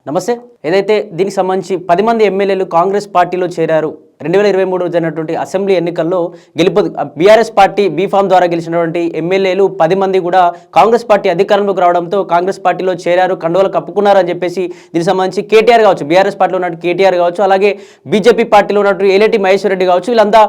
నమస్తే. ఏదైతే దీనికి సంబంధించి 10 మంది ఎమ్మెల్యేలు కాంగ్రెస్ పార్టీలో చేరారు. 2023 జరిగినటువంటి అసెంబ్లీ ఎన్నికల్లో బీఆర్ఎస్ పార్టీ బీఫామ్ ద్వారా గెలిచినటువంటి ఎమ్మెల్యేలు 10 మంది కూడా కాంగ్రెస్ పార్టీ అధికారంలోకి రావడంతో కాంగ్రెస్ పార్టీలో చేరారు, కండువలు కప్పుకున్నారు అని చెప్పేసి దీనికి సంబంధించి కేటీఆర్ కావచ్చు, బీఆర్ఎస్ పార్టీలో ఉన్నట్టు కేటీఆర్ కావచ్చు, అలాగే బీజేపీ పార్టీలో ఉన్నట్టు ఏలేటి మహేశ్వర్ రెడ్డి కావచ్చు, వీళ్ళంతా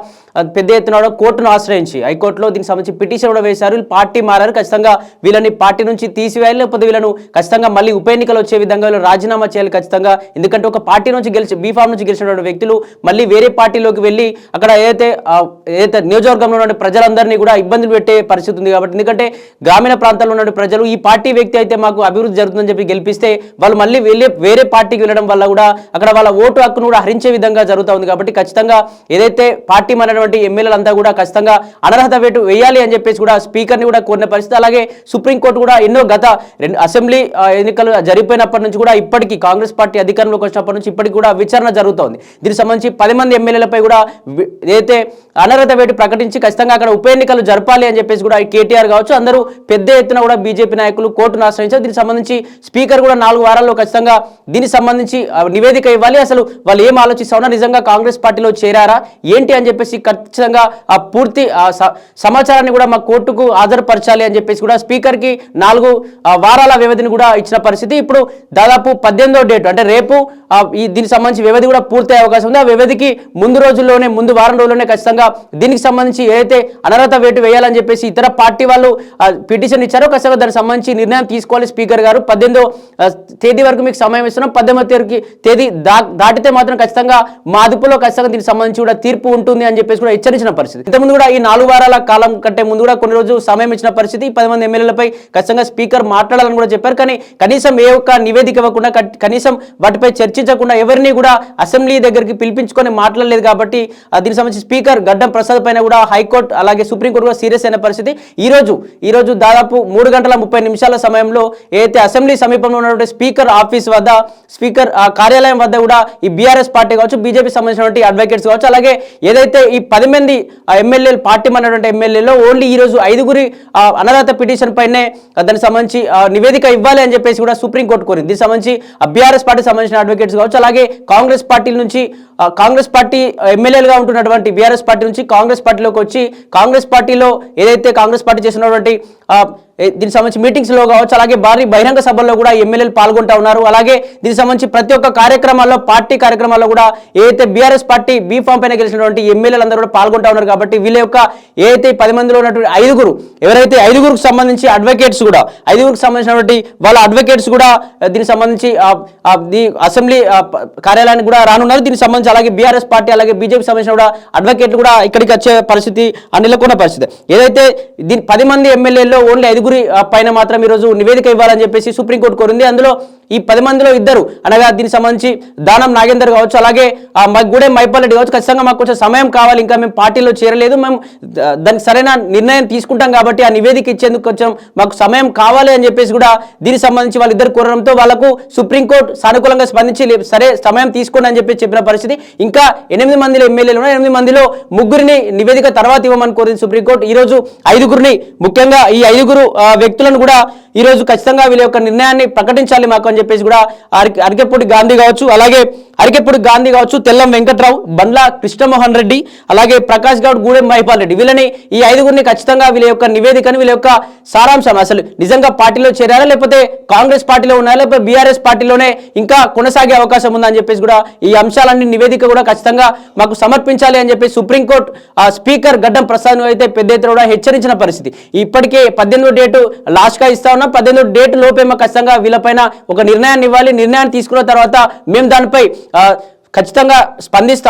పెద్ద ఎత్తున కోర్టును ఆశ్రయించి హైకోర్టులో దీనికి సంబంధించి పిటిషన్ కూడా వేశారు. వీళ్ళు పార్టీ మారారు, ఖచ్చితంగా వీళ్ళని పార్టీ నుంచి తీసివేయాలి, లేకపోతే వీళ్ళను ఖచ్చితంగా మళ్ళీ ఉప ఎన్నికలు వచ్చే విధంగా వీళ్ళు రాజీనామా చేయాలి ఖచ్చితంగా. ఎందుకంటే ఒక పార్టీ నుంచి బీఫామ్ నుంచి గెలిచినటువంటి వ్యక్తులు మళ్ళీ వేరే పార్టీలోకి వెళ్ళి అక్కడ ఏదైతే నియోజకవర్గంలో ఉన్న ప్రజలందరినీ కూడా ఇబ్బందులు పెట్టే పరిస్థితి ఉంది కాబట్టి, ఎందుకంటే గ్రామీణ ప్రాంతాల్లో ఉన్న ప్రజలు ఈ పార్టీ వ్యక్తి అయితే మాకు అభివృద్ధి జరుగుతుందని చెప్పి గెలిపిస్తే వాళ్ళు మళ్ళీ వేరే పార్టీకి వెళ్ళడం వల్ల కూడా అక్కడ వాళ్ళ ఓటు హక్కును కూడా హరించే విధంగా జరుగుతూ ఉంది. కాబట్టి ఖచ్చితంగా ఏదైతే పార్టీ మారినటువంటి ఎమ్మెల్యేలంతా కూడా ఖచ్చితంగా అనర్హత వేటు వేయాలి అని చెప్పేసి కూడా స్పీకర్ని కూడా కోరిన పరిస్థితి. అలాగే సుప్రీంకోర్టు కూడా ఎన్నో గత అసెంబ్లీ ఎన్నికలు జరిగిపోయినప్పటి నుంచి కూడా ఇప్పటికీ కాంగ్రెస్ పార్టీ అధికారంలోకి వచ్చినప్పటి నుంచి ఇప్పటికి కూడా విచారణ జరుగుతోంది. దీనికి సంబంధించి 10 మంది ఎమ్మెల్యేలపై కూడా ఏదైతే అనర్హత వేటు ప్రకటించి ఖచ్చితంగా అక్కడ ఉప ఎన్నికలు జరపాలి అని చెప్పేసి కూడా కేటీఆర్ కావచ్చు, అందరూ పెద్ద ఎత్తున కూడా బీజేపీ నాయకులు కోర్టును ఆశ్రయించారు. దీనికి సంబంధించి స్పీకర్ కూడా 4 వారాల్లో ఖచ్చితంగా దీనికి సంబంధించి నివేదిక ఇవ్వాలి. అసలు వాళ్ళు ఏం ఆలోచిస్తా ఉన్నా, నిజంగా కాంగ్రెస్ పార్టీలో చేరారా ఏంటి అని చెప్పేసి ఖచ్చితంగా ఆ పూర్తి సమాచారాన్ని కూడా మా కోర్టుకు హాజరుపరచాలి అని చెప్పేసి కూడా స్పీకర్కి 4 వారాల వ్యవధిని కూడా ఇచ్చిన పరిస్థితి. ఇప్పుడు దాదాపు 18వ డేట్ అంటే రేపు దీనికి సంబంధించి వ్యవధి కూడా పూర్తయ్యే అవకాశం ఉంది. ఆ వ్యవధికి ముందు వారం రోజుల్లోనే ఖచ్చితంగా దీనికి సంబంధించి ఏదైతే అనర్హత వేటు వేయాలని చెప్పేసి ఇతర పార్టీ వాళ్ళు పిటిషన్ ఇచ్చారో ఖచ్చితంగా దానికి సంబంధించి నిర్ణయం తీసుకోవాలి స్పీకర్ గారు. 18వ తేదీ వరకు మీకు సమయం ఇస్తున్నాం. 18వ తేదీ దాటితే మాత్రం ఖచ్చితంగా మా అదుపులో ఖచ్చితంగా దీనికి సంబంధించి కూడా తీర్పు ఉంటుంది అని చెప్పేసి కూడా హెచ్చరించిన పరిస్థితి. ఇంతకుముందు కూడా ఈ 4 వారాల కాలం కంటే ముందు కూడా కొన్ని రోజులు సమయం ఇచ్చిన పరిస్థితి. 10 మంది ఎమ్మెల్యేలపై ఖచ్చితంగా స్పీకర్ మాట్లాడాలని కూడా చెప్పారు. కానీ కనీసం ఏ ఒక్క నివేదిక ఇవ్వకుండా, కనీసం వాటిపై చర్చించకుండా, ఎవరిని కూడా అసెంబ్లీ దగ్గరికి పిలిపించుకొని మాట్లాడలేదు కాబట్టి దీనికి సంబంధించి స్పీకర్ గడ్డం ప్రసాద్ పైన కూడా హైకోర్టు అలాగే సుప్రీంకోర్టు కూడా సీరియస్ అయిన పరిస్థితి. ఈ రోజు దాదాపు 3 గంటల 30 నిమిషాల సమయంలో ఏదైతే అసెంబ్లీ సమీపంలో ఉన్నటువంటి స్పీకర్ ఆఫీస్ వద్ద, స్పీకర్ కార్యాలయం వద్ద కూడా ఈ బీఆర్ఎస్ పార్టీ కావచ్చు, బీజేపీ సంబంధించినటువంటి అడ్వకేట్స్ కావచ్చు, అలాగే ఏదైతే ఈ 10 మంది ఎమ్మెల్యేలు పార్టీ మారినటువంటి ఎమ్మెల్యేలో ఓన్లీ ఈ రోజు 5గురి అనర్హత పిటిషన్ పైనే దానికి సంబంధించి నివేదిక ఇవ్వాలి అని చెప్పేసి కూడా సుప్రీంకోర్టు కోరింది. దీనికి సంబంధించి బీఆర్ఎస్ పార్టీ సంబంధించిన అడ్వకేట్స్ కావచ్చు, అలాగే కాంగ్రెస్ పార్టీ నుంచి కాంగ్రెస్ పార్టీ ఎమ్మెల్యేలుగా ఉంటున్నటువంటి బీఆర్ఎస్ పార్టీ నుంచి కాంగ్రెస్ పార్టీలోకి వచ్చి కాంగ్రెస్ పార్టీలో ఏదైతే కాంగ్రెస్ పార్టీ చేసినటువంటి దీనికి సంబంధించి మీటింగ్స్లో కావచ్చు, అలాగే భారీ బహిరంగ సభల్లో కూడా ఎమ్మెల్యేలు పాల్గొంటూ ఉన్నారు. అలాగే దీనికి సంబంధించి ప్రతి ఒక్క కార్యక్రమాల్లో, పార్టీ కార్యక్రమాల్లో కూడా ఏదైతే బీఆర్ఎస్ పార్టీ బీఫామ్ పైన గెలిచినటువంటి ఎమ్మెల్యేలందరూ కూడా పాల్గొంటూ ఉన్నారు. కాబట్టి వీళ్ళ యొక్క ఏదైతే 10 మందిలో ఉన్నటువంటి 5గురికి సంబంధించి అడ్వకేట్స్ కూడా 5గురికి సంబంధించినటువంటి వాళ్ళ అడ్వకేట్స్ కూడా దీనికి సంబంధించి అసెంబ్లీ కార్యాలయానికి కూడా రానున్నారు. దీనికి సంబంధించి అలాగే బీఆర్ఎస్ పార్టీ అలాగే బీజేపీ సంబంధించిన కూడా అడ్వకేట్లు కూడా ఇక్కడికి వచ్చే పరిస్థితి నెలకొన్న పరిస్థితి. ఏదైతే దీని 10 మంది ఎమ్మెల్యేల్లో ఓన్లీ 5 పైన మాత్రం ఈరోజు నివేదిక ఇవ్వాలని చెప్పేసి సుప్రీంకోర్టు కోరింది. అందులో ఈ 10 మందిలో 2 అనగా దీనికి సంబంధించి దానం నాగేందర్ కావచ్చు, అలాగే గూడెం మైపాల్ రెడ్డి కావచ్చు, ఖచ్చితంగా మాకు కొంచెం సమయం కావాలి, ఇంకా మేము పార్టీలో చేరలేదు, మేము దానికి సరైన నిర్ణయం తీసుకుంటాం కాబట్టి ఆ నివేదిక ఇచ్చేందుకు కొంచెం మాకు సమయం కావాలి అని చెప్పేసి కూడా దీనికి సంబంధించి వాళ్ళిద్దరు కోరడంతో వాళ్ళకు సుప్రీంకోర్టు సానుకూలంగా స్పందించి సరే సమయం తీసుకోండి అని చెప్పి చెప్పిన పరిస్థితి. ఇంకా 8 మందిలో ఎమ్మెల్యేలు ఉన్నాయి. 8 మందిలో 3గురిని నివేదిక తర్వాత ఇవ్వమని కోరింది సుప్రీంకోర్టు. ఈరోజు 5గురిని, ముఖ్యంగా ఈ 5గురు వ్యక్తులను కూడా ఈరోజు ఖచ్చితంగా వీళ్ళ యొక్క నిర్ణయాన్ని ప్రకటించాలి మాకు అని చెప్పేసి కూడా అరికెప్పూడి గాంధీ కావచ్చు, తెల్లం వెంకట్రావు, బండ్ల కృష్ణమోహన్ రెడ్డి, అలాగే ప్రకాష్ గౌడ్, గూడెం మైపాల్ రెడ్డి, వీళ్ళని ఈ 5గురిని ఖచ్చితంగా వీళ్ళ యొక్క నివేదికను, వీళ్ళ యొక్క సారాంశం, అసలు నిజంగా పార్టీలో చేరారా, లేకపోతే కాంగ్రెస్ పార్టీలో ఉన్నారా, లేకపోతే బీఆర్ఎస్ పార్టీలోనే ఇంకా కొనసాగే అవకాశం ఉందని చెప్పేసి కూడా ఈ అంశాలన్నీ నివేదిక కూడా ఖచ్చితంగా మాకు సమర్పించాలి అని చెప్పి సుప్రీంకోర్టు స్పీకర్ గడ్డం ప్రసాద్ అయితే పెద్ద ఎత్తున కూడా హెచ్చరించిన పరిస్థితి. ఇప్పటికే 18వ డేటు లాస్ట్గా ఇస్తా ఉన్నాం. 18వ డేటు లోపేమో ఖచ్చితంగా వీళ్ళపైన ఒక నిర్ణయాన్ని ఇవ్వాలి. నిర్ణయాన్ని తీసుకున్న తర్వాత మేము దానిపై ఖచ్చితంగా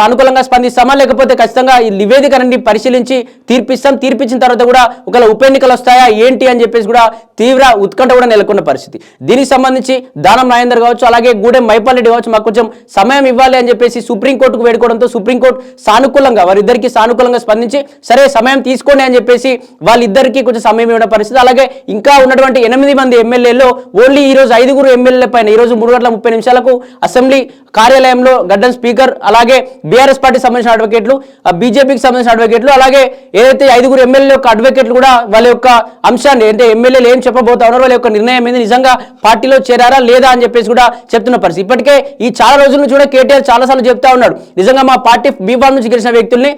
అనుకూలంగా స్పందిస్తామా, లేకపోతే ఖచ్చితంగా ఈ నివేదికని పరిశీలించి తీర్పిచ్చిన తర్వాత కూడా ఒకవేళ ఉప ఎన్నికలు వస్తాయా ఏంటి అని చెప్పేసి కూడా తీవ్ర ఉత్కంఠ కూడా నెలకొన్న పరిస్థితి. దీనికి సంబంధించి దానం నాగేందర్ కావచ్చు, అలాగే గూడెం మైపాల్ రెడ్డి కావచ్చు, మాకు కొంచెం సమయం ఇవ్వాలి అని చెప్పేసి సుప్రీంకోర్టుకు వేడుకోవడంతో సుప్రీంకోర్టు వారిద్దరికి సానుకూలంగా స్పందించి సరే సమయం తీసుకోండి అని చెప్పేసి వాళ్ళిద్దరికీ కొంచెం సమయం ఇవ్వడం పరిస్థితి. అలాగే ఇంకా ఉన్నటువంటి 8 మంది ఎమ్మెల్యేలో ఓన్లీ ఈ రోజు 5గురు ఎమ్మెల్యేల పైన ఈరోజు 3 గంటల 30 నిమిషాలకు అసెంబ్లీ కార్యాలయంలో గడ్డం మండలం స్పీకర్, అలాగే బీఆర్ఎస్ పార్టీకి సంబంధించిన అడ్వకేట్లు, బీజేపీకి సంబంధించిన అడ్వకేట్లు, అలాగే ఏదైతే 5 ఎమ్మెల్యేల యొక్క అడ్వకేట్లు కూడా వాళ్ళ యొక్క అంశాన్ని అంటే ఎమ్మెల్యేలు ఏం చెప్పబోతా ఉన్నారో వాళ్ళ యొక్క నిర్ణయం ఏంది, నిజంగా పార్టీలో చేరారా లేదా అని చెప్పేసి కూడా చెప్తున్న పరిస్థితి. ఇప్పటికే ఈ చాలా రోజుల నుంచి కూడా కేటీఆర్ చాలాసార్లు చెప్తా ఉన్నాడు, నిజంగా మా పార్టీ బీఫామ్ నుంచి గెలిచిన వ్యక్తుల్ని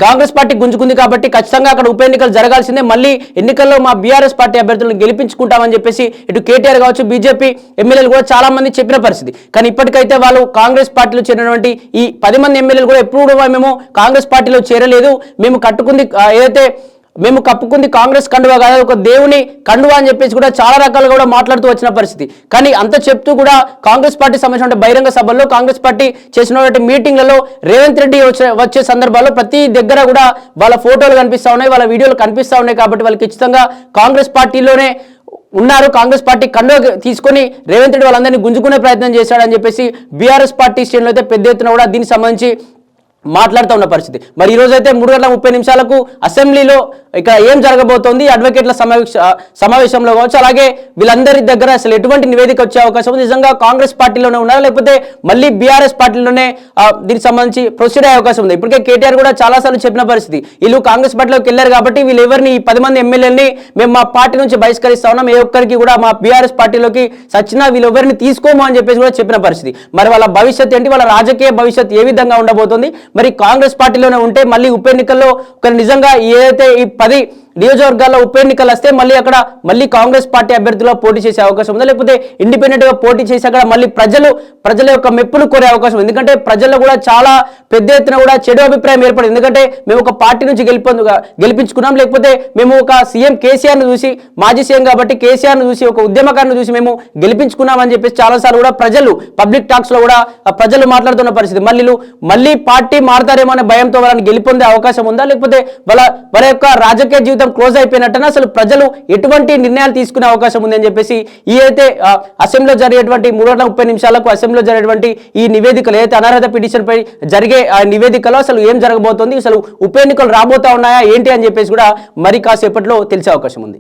కాంగ్రెస్ పార్టీ గుంజుకుంది కాబట్టి ఖచ్చితంగా అక్కడ ఉప ఎన్నికలు జరగాల్సిందే, మళ్ళీ ఎన్నికల్లో మా బీఆర్ఎస్ పార్టీ అభ్యర్థులను గెలిపించుకుంటామని చెప్పేసి ఇటు కేటీఆర్ కావచ్చు, బీజేపీ ఎమ్మెల్యేలు కూడా చాలా మంది చెప్పిన పరిస్థితి. కానీ ఇప్పటికైతే వాళ్ళు కాంగ్రెస్ పార్టీలో చేరినటువంటి ఈ 10 మంది ఎమ్మెల్యేలు కూడా ఎప్పుడు కూడా మేము కాంగ్రెస్ పార్టీలో చేరలేదు, మేము కప్పుకుంది కాంగ్రెస్ కండువా కాదు, ఒక దేవుని కండువా అని చెప్పేసి కూడా చాలా రకాలుగా కూడా మాట్లాడుతూ వచ్చిన పరిస్థితి. కానీ అంత చెప్తూ కూడా కాంగ్రెస్ పార్టీ సంబంధించిన బహిరంగ సభల్లో, కాంగ్రెస్ పార్టీ చేసినటువంటి మీటింగ్లలో రేవంత్ రెడ్డి వచ్చే సందర్భాల్లో ప్రతి దగ్గర కూడా వాళ్ళ ఫోటోలు కనిపిస్తూ ఉన్నాయి, వాళ్ళ వీడియోలు కనిపిస్తూ ఉన్నాయి. కాబట్టి వాళ్ళు ఖచ్చితంగా కాంగ్రెస్ పార్టీలోనే ఉన్నారు, కాంగ్రెస్ పార్టీ కండువా తీసుకొని రేవంత్ రెడ్డి వాళ్ళందరినీ గుంజుకునే ప్రయత్నం చేశాడని చెప్పేసి బీఆర్ఎస్ పార్టీ శ్రేణులు అయితే పెద్ద ఎత్తున కూడా దీనికి సంబంధించి మాట్లాడుతూ ఉన్న పరిస్థితి. మరి ఈ రోజు అయితే 3:30 అసెంబ్లీలో ఇక ఏం జరగబోతోంది, అడ్వకేట్ల సమావేశంలో కావచ్చు, అలాగే వీళ్ళందరి దగ్గర అసలు ఎటువంటి నివేదిక వచ్చే అవకాశం ఉంది, నిజంగా కాంగ్రెస్ పార్టీలోనే ఉన్నారా లేకపోతే మళ్ళీ బీఆర్ఎస్ పార్టీలోనే దీనికి సంబంధించి ప్రొసీడ్ అయ్యే అవకాశం ఉంది. ఇప్పటికే కేటీఆర్ కూడా చాలాసార్లు చెప్పిన పరిస్థితి, వీళ్ళు కాంగ్రెస్ పార్టీలోకి వెళ్ళారు కాబట్టి వీళ్ళు ఎవరిని ఈ 10 మంది ఎమ్మెల్యేలని మేము మా పార్టీ నుంచి బహిష్కరిస్తా ఉన్నాం, ఏ ఒక్కరికి కూడా మా బీఆర్ఎస్ పార్టీలోకి సచ్చినా వీళ్ళు ఎవరిని తీసుకోము అని చెప్పేసి కూడా చెప్పిన పరిస్థితి. మరి వాళ్ళ భవిష్యత్ ఏంటి, వాళ్ళ రాజకీయ భవిష్యత్ ఏ విధంగా ఉండబోతుంది, మరి కాంగ్రెస్ పార్టీలోనే ఉంటే మళ్ళీ ఉప ఎన్నికల్లో నిజంగా ఏదైతే ఈ 10 నియోజకవర్గాల్లో ఉప ఎన్నికలు వస్తే మళ్ళీ అక్కడ కాంగ్రెస్ పార్టీ అభ్యర్థులు పోటీ చేసే అవకాశం ఉందా, లేకపోతే ఇండిపెండెంట్ గా పోటీ చేసి అక్కడ మళ్ళీ ప్రజల యొక్క మెప్పును కోరే అవకాశం ఉంది. ఎందుకంటే ప్రజల్లో కూడా చాలా పెద్ద ఎత్తున కూడా చెడు అభిప్రాయం ఏర్పడింది. ఎందుకంటే మేము ఒక పార్టీ నుంచి గెలిపించుకున్నాం, లేకపోతే మేము ఒక సీఎం కేసీఆర్ను చూసి, మాజీ సీఎం కాబట్టి కేసీఆర్ను చూసి, ఒక ఉద్యమకారుని చూసి మేము గెలిపించుకున్నామని చెప్పేసి చాలాసార్లు కూడా ప్రజలు పబ్లిక్ టాక్స్ లో కూడా ప్రజలు మాట్లాడుతున్న పరిస్థితి. మళ్ళీ పార్టీ మారతారేమో అనే భయంతో వాళ్ళని గెలిపొందే అవకాశం ఉందా, లేకపోతే వాళ్ళ యొక్క రాజకీయ జీవితం క్లోజ్ అయిపోయినట్టనా, అసలు ప్రజలు ఎటువంటి నిర్ణయాలు తీసుకునే అవకాశం ఉంది అని చెప్పేసి ఈ అయితే అసెంబ్లీలో జరిగేటువంటి 3:30 అసెంబ్లీలో జరిగేటువంటి ఈ నివేదికలు ఏదైతే అనర్హత పిటిషన్ పై జరిగే ఆ నివేదికలో అసలు ఏం జరగబోతోంది, అసలు ఉప ఎన్నికలు రాబోతా ఉన్నాయా ఏంటి అని చెప్పేసి కూడా మరి కాసేపట్లో తెలిసే అవకాశం ఉంది.